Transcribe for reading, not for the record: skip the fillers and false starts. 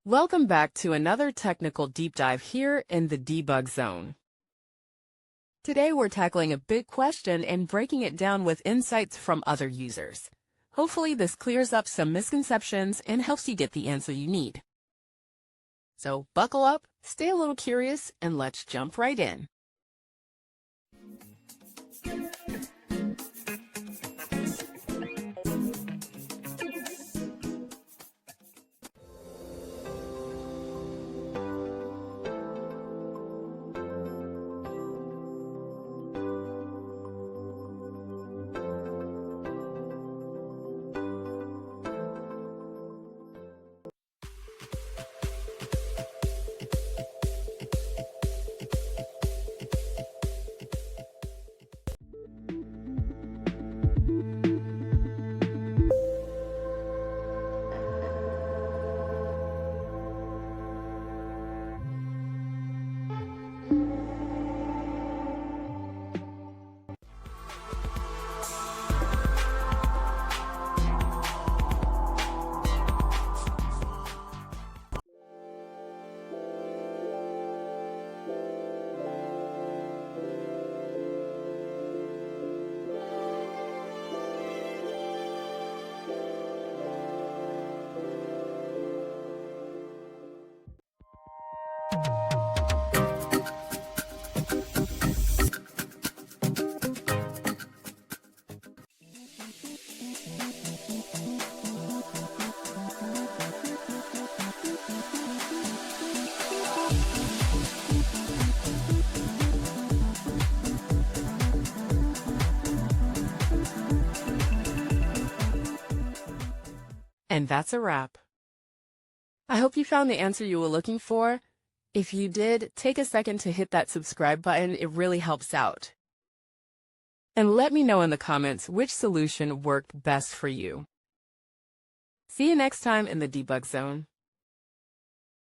Welcome back to another technical deep dive here in the debug zone. Today we're tackling a big question and breaking it down with insights from other users. Hopefully this clears up some misconceptions and helps you get the answer you need. So buckle up, stay a little curious, and let's jump right in. And that's a wrap. I hope you found the answer you were looking for. If you did, take a second to hit that subscribe button. It really helps out. And let me know in the comments which solution worked best for you. See you next time in the debug zone.